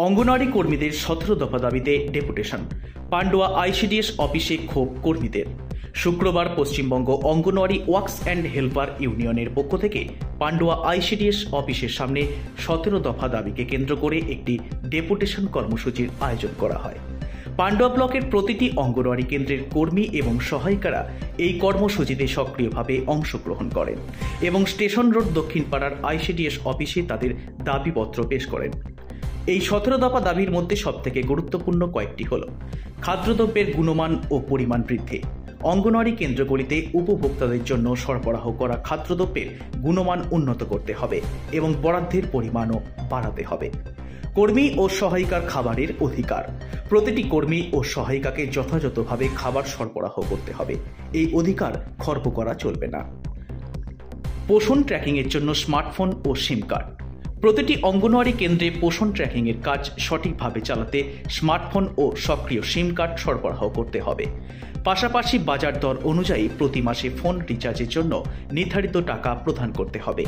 অঙ্গনওয়াড়ি কর্মীদের 17 দফা দাবিতে ডেপুটেশন। পান্ডুয়া আইসিডিএস অফিসে ক্ষোভ কর্মীদের। শুক্রবার Paschimbanga anganwadi works and helper ইউনিয়নের পক্ষ থেকে পান্ডুয়া আইসিডিএস অফিসের সামনে 17 দফা দাবিকে কেন্দ্র করে একটি ডেপুটেশন কর্মসূচির আয়োজন করা হয়। পান্ডুয়া ব্লকের প্রতিটি অঙ্গনওয়াড়ি কেন্দ্রের কর্মী এবং সহায়িকারা এই কর্মসূচিতে সক্রিয়ভাবে অংশগ্রহণ করেন এবং স্টেশন রোড দক্ষিণ পাড়ার আইসিডিএস অফিসে তাদের দাবিপত্র পেশ করেন। এই 17 দফা দাবির মধ্যে সবথেকে গুরুত্বপূর্ণ কয়েকটি হল: খাদ্যদ্রব্যের গুণমান ও পরিমাণ বৃদ্ধি, অঙ্গনওয়াড়ি কেন্দ্রগুলিতে উপভোক্তাদের জন্য সরবরাহ করা খাদ্যদ্রব্যের গুণমান উন্নত করতে হবে এবং বরাদ্দের পরিমাণও বাড়াতে হবে। কর্মী ও সহায়িকার খাবারের অধিকার, প্রতিটি কর্মী ও সহায়িকাকে যথাযথভাবে খাবার সরবরাহ করতে হবে, এই অধিকার খর্ব করা চলবে না। পোষণ ট্র্যাকিংয়ের জন্য স্মার্টফোন ও সিম কার্ড, প্রতিটি অঙ্গনওয়াড়ি কেন্দ্রে পোষণ ট্র্যাকিংয়ের কাজ সঠিকভাবে চালাতে স্মার্টফোন ও সক্রিয় সিম কার্ড সরবরাহ করতে হবে। পাশাপাশি বাজার দর অনুযায়ী প্রতি মাসে ফোন রিচার্জের জন্য নির্ধারিত টাকা প্রদান করতে হবে।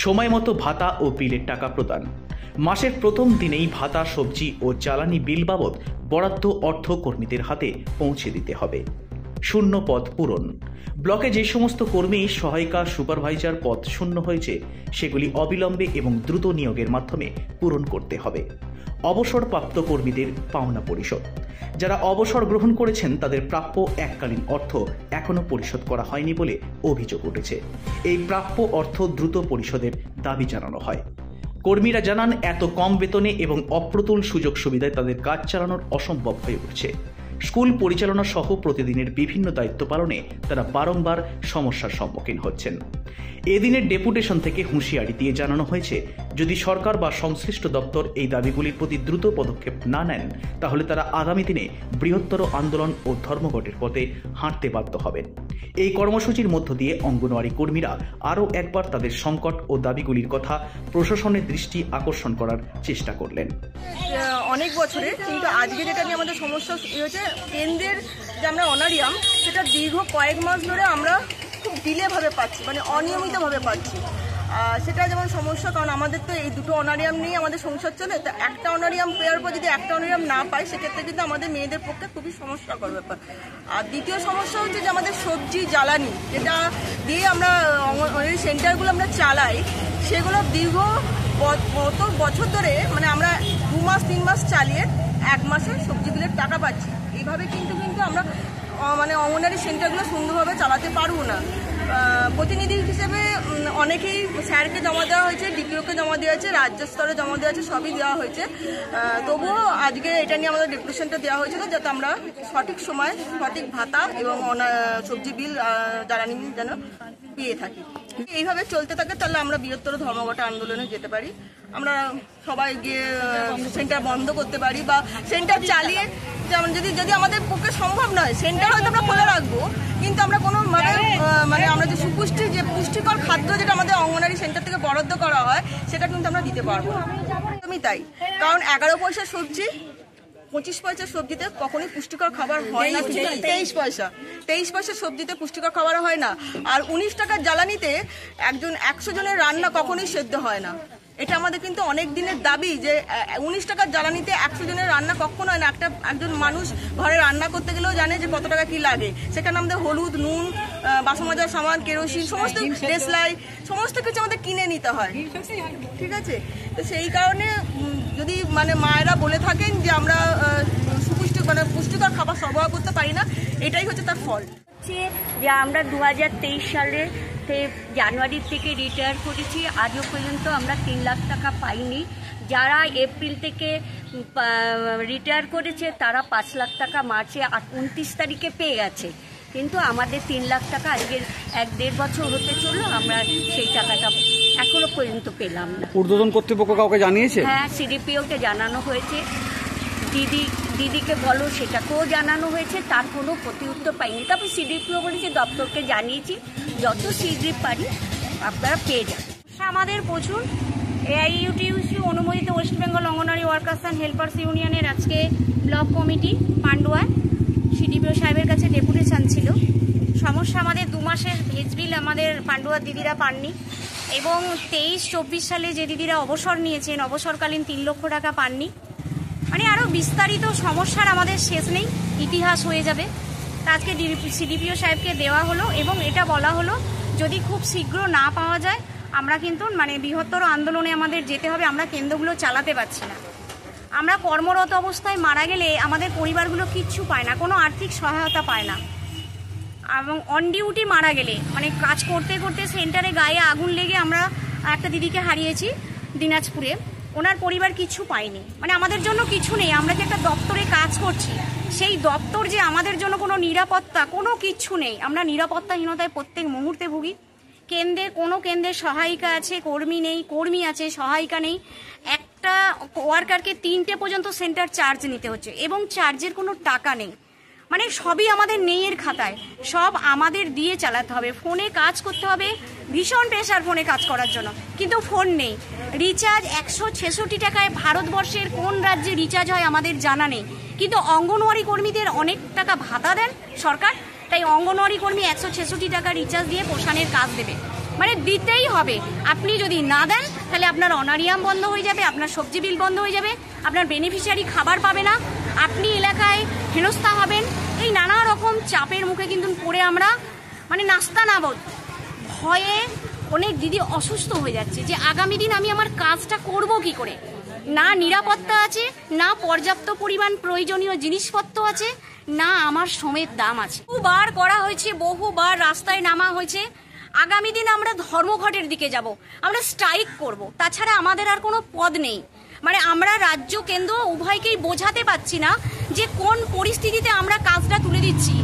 সময় মতো ভাতা ও বিলের টাকা প্রদান, মাসের প্রথম দিনেই ভাতা, সবজি ও জ্বালানি বিল বাবদ বরাদ্দ অর্থ কর্মীদের হাতে পৌঁছে দিতে হবে। শূন্য পদ পূরণ, ব্লকে যে সমস্ত কর্মী, সহায়িকা, সুপারভাইজার পদ শূন্য হয়েছে সেগুলি অবিলম্বে এবং দ্রুত নিয়োগের মাধ্যমে পূরণ করতে হবে। অবসরপ্রাপ্ত কর্মীদের পাওনা পরিশোধ, যারা অবসর গ্রহণ করেছেন তাদের প্রাপ্য এককালীন অর্থ এখনও পরিশোধ করা হয়নি বলে অভিযোগ উঠেছে। এই প্রাপ্য অর্থ দ্রুত পরিশোধের দাবি জানানো হয়। কর্মীরা জানান, এত কম বেতনে এবং অপ্রতুল সুযোগ সুবিধায় তাদের কাজ চালানোর অসম্ভব হয়ে উঠছে। স্কুল পরিচালনা সহ প্রতিদিনের বিভিন্ন দায়িত্ব পালনে তারা বারংবার সমস্যার সম্মুখীন হচ্ছেন। এদিনের ডেপুটেশন থেকে হুঁশিয়ারি দিয়ে জানানো হয়েছে, যদি সরকার বা সংশ্লিষ্ট দপ্তর এই দাবিগুলির প্রতি দ্রুত পদক্ষেপ না নেন তাহলে তারা আগামী দিনে বৃহত্তর আন্দোলন ও ধর্মঘটের পথে হাঁটতে বাধ্য হবেন। এই কর্মসূচির মধ্য দিয়ে অঙ্গনওয়াড়ি কর্মীরা আরও একবার তাদের সংকট ও দাবিগুলির কথা প্রশাসনের দৃষ্টি আকর্ষণ করার চেষ্টা করলেন। অনেক বছরে, কিন্তু আজকে যেটা নিয়ে আমাদের সমস্যা হয়েছে, কেন্দ্রের যে আমরা অনারিয়াম, সেটা দীর্ঘ কয়েক মাস ধরে আমরা খুব ডিলেভাবে পাচ্ছি, মানে অনিয়মিতভাবে পাচ্ছি। সেটা যেমন সমস্যা, কারণ আমাদের তো এই দুটো অনারিয়াম নিয়ে আমাদের সংসার চলে। তো একটা অনারিয়াম পেয়ার পর যদি একটা অনারিয়াম না পাই, সেক্ষেত্রে কিন্তু আমাদের মেয়েদের পক্ষে খুবই সমস্যাকর ব্যাপার। আর দ্বিতীয় সমস্যা হচ্ছে যে আমাদের সবজি, জ্বালানি, যেটা দিয়ে আমরা সেন্টারগুলো আমরা চালাই, সেগুলো দীর্ঘ কত বছর ধরে, মানে আমরা 2 মাস 3 মাস চালিয়ে 1 মাসের সবজি বিলের টাকা পাচ্ছি। এইভাবে কিন্তু আমরা মানে অঙ্গনওয়াড়ি সেন্টারগুলো সুন্দরভাবে চালাতে পারবো না। প্রতিনিধি হিসেবে অনেকেই স্যারকে জমা দেওয়া হয়েছে, ডিপিওকে জমা দেওয়া হয়েছে, রাজ্য স্তরে জমা দেওয়া হয়েছে, সবই দেওয়া হয়েছে। তবুও আজকে এটা নিয়ে আমাদের ডেপুটেশনটা দেওয়া হয়েছিল, যাতে আমরা সঠিক সময় সঠিক ভাতা এবং সবজি বিল, জ্বালানি বিল যেন পেয়ে থাকি। এইভাবে চলতে থাকে তাহলে আমরা বৃহত্তর ধর্মঘট আন্দোলনে যেতে পারি। আমরা সবাই গিয়ে সেন্টার বন্ধ করতে পারি, বা সেন্টার চালিয়ে, যেমন যদি আমাদের পক্ষে সম্ভব নয়, সেন্টার হয়তো আমরা খোলা রাখবো, কিন্তু আমরা কোনো মানে আমরা যে পুষ্টিকর খাদ্য যেটা আমাদের অঙ্গনওয়াড়ি সেন্টার থেকে বরাদ্দ করা হয়, সেটা কিন্তু আমরা দিতে পারবো না। একদমই তাই, কারণ 11 পয়সা সবজি, 25 পয়সা সবজিতে কখনোই পুষ্টিকর খাবার হয় না। 23 পয়সা সবজিতে পুষ্টিকর খাবার হয় না। আর 19 টাকার জ্বালানিতে 100 জনের রান্না কখনোই সেদ্ধ হয় না। এটা আমাদের কিন্তু অনেক দিনের দাবি, যে 19 টাকার জ্বালানিতে 100 জনের রান্না কখনো হয় না। একজন মানুষ ঘরে রান্না করতে গেলেও জানে যে কত টাকা কি লাগে। সেখানে আমাদের হলুদ, নুন, বাসন মাজার সামান, কেরোসিন, সমস্ত দেশলাই, সমস্ত কিছু আমাদের কিনে নিতে হয়। ঠিক আছে, তো সেই কারণে যদি মানে মায়েরা বলে থাকেন যে আমরা পুষ্টিকর খাবার সরবরাহ করতে পারি না, এটাই হচ্ছে তার ফল। যে আমরা 2023 সালের জানুয়ারি থেকে রিটায়ার করেছি, আজও পর্যন্ত আমরা 3 লাখ টাকা পাইনি। যারা এপ্রিল থেকে রিটায়ার করেছে তারা 5 লাখ টাকা মার্চে 29 তারিখে পেয়ে গেছে, কিন্তু আমাদের 3 লাখ টাকা আজকে 1-1.5 বছর হতে চললো, আমরা সেই টাকাটা এখনো পর্যন্ত পেলাম না। ঊর্ধ্বতন কর্তৃপক্ষ কাউকে জানিয়েছে? হ্যাঁ, সিডিপিওকে জানানো হয়েছে, দিদিকে বলো, সেটাকেও জানানো হয়েছে, তার কোনো প্রতি উত্তর পাইনি। তারপর সিডিপিও বলেছে দপ্তরকে জানিয়েছি, যত শীঘ্রই পারি আপনারা পেয়ে যান। আমাদের প্রচুর এআইইউটিইউসি অনুমোদিত West Bengal anganwadi workers and helpers ইউনিয়নের আজকে ব্লক কমিটি পান্ডুয়ায় সিডিপিও সাহেবের কাছে ডেপুটেশন ছিল। সমস্যা, আমাদের 2 মাসের ভেজ বিল আমাদের পান্ডুয়ার দিদিরা পাননি। এবং 23-24 সালে যে দিদিরা অবসর নিয়েছেন অবসরকালীন 3 লক্ষ টাকা পাননি। মানে আরও বিস্তারিত সমস্যার আমাদের শেষ নেই, ইতিহাস হয়ে যাবে। তা আজকে সিডিপিও সাহেবকে দেওয়া হলো এবং এটা বলা হলো যদি খুব শীঘ্র না পাওয়া যায় আমরা কিন্তু মানে বৃহত্তর আন্দোলনে আমাদের যেতে হবে। আমরা কেন্দ্রগুলো চালাতে পারছি না। আমরা কর্মরত অবস্থায় মারা গেলে আমাদের পরিবারগুলো কিচ্ছু পায় না, কোনো আর্থিক সহায়তা পায় না। এবং অন ডিউটি মারা গেলে মানে কাজ করতে করতে সেন্টারে গায়ে আগুন লেগে আমরা একটা দিদিকে হারিয়েছি দিনাজপুরে, ওনার পরিবার কিছু পায়নি। মানে আমাদের জন্য কিছু নেই। আমরা যে একটা দপ্তরে কাজ করছি, সেই দপ্তর যে আমাদের জন্য কোনো নিরাপত্তা কোনো কিছু নেই। আমরা নিরাপত্তাহীনতায় প্রত্যেক মুহূর্তে ভুগি। কোনো কেন্দ্রের সহায়িকা আছে, কর্মী নেই, কর্মী আছে, সহায়িকা নেই। একটা ওয়ার্কারকে 3টে পর্যন্ত সেন্টার চার্জ নিতে হচ্ছে এবং চার্জের কোনো টাকা নেই। মানে সবই আমাদের নেইয়ের খাতায়, সব আমাদের দিয়ে চালাতে হবে। ফোনে কাজ করতে হবে, ভীষণ প্রেশার ফোনে কাজ করার জন্য, কিন্তু ফোন নেই। রিচার্জ 166 টাকায় ভারতবর্ষের কোন রাজ্যে রিচার্জ হয় আমাদের জানা নেই, কিন্তু অঙ্গনওয়াড়ি কর্মীদের অনেক টাকা ভাতা দেন সরকার, তাই অঙ্গনওয়াড়ি কর্মী 166 টাকা রিচার্জ দিয়ে পোষণের কাজ দেবে। মানে দিতেই হবে। আপনি যদি না দেন তাহলে আপনার অনারিয়াম বন্ধ হয়ে যাবে, আপনার সবজি বিল বন্ধ হয়ে যাবে, আপনার বেনিফিশিয়ারি খাবার পাবে না, আপনি এলাকায় হেনস্থা হবেন। এই নানা রকম চাপের মুখে কিন্তু পড়ে আমরা মানে নাস্তানাবদ ভয়ে অনেক দিদি অসুস্থ হয়ে যাচ্ছে যে আগামী দিন আমি আমার কাজটা করব কি করে। না নিরাপত্তা আছে, না পর্যাপ্ত পরিমাণ প্রয়োজনীয় জিনিসপত্র আছে, না আমার শ্রমের দাম আছে। বহুবার করা হয়েছে, বহুবার রাস্তায় নামা হয়েছে। আগামী দিন আমরা ধর্মঘটের দিকে যাব, আমরা স্ট্রাইক করব, তাছাড়া আমাদের আর কোনো পদ নেই। মানে আমরা রাজ্য কেন্দ্র উভয়কেই বোঝাতে পারছি না যে কোন পরিস্থিতিতে আমরা কাজটা তুলে দিচ্ছি।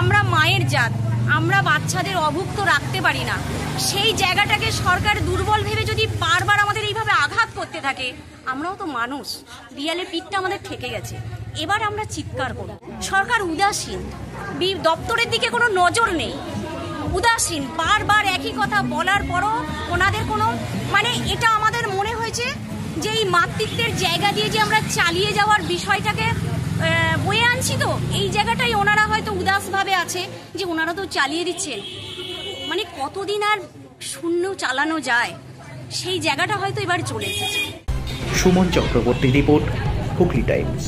আমরা মায়ের জাত, আমরা বাচ্চাদের অভুক্ত রাখতে পারি না। সেই জায়গাটাকে সরকার দুর্বল ভেবে যদি বারবার আমাদের এইভাবে আঘাত করতে থাকে, আমরাও তো মানুষ, দেয়ালে পিঠটা আমাদের ঠেকে গেছে। এবার আমরা চিৎকার করব। সরকার উদাসীন, দপ্তরের দিকে কোনো নজর নেই, উদাসীন। বারবার একই কথা বলার পরও ওনাদের কোনো মানে এটা আমাদের মনে হয়েছে যে এই মাতৃত্বের জায়গা দিয়ে যে আমরা চালিয়ে যাওয়ার বিষয়টাকে বয়ে আনছি, তো এই জায়গাটাই ওনারা হয়তো উদাসভাবে আছে যে ওনারা তো চালিয়ে দিচ্ছেন। মানে কতদিন আর শূন্য চালানো যায়, সেই জায়গাটা হয়তো এবার চলে এসেছে। Suman Chakraborty report, Hooghly Times.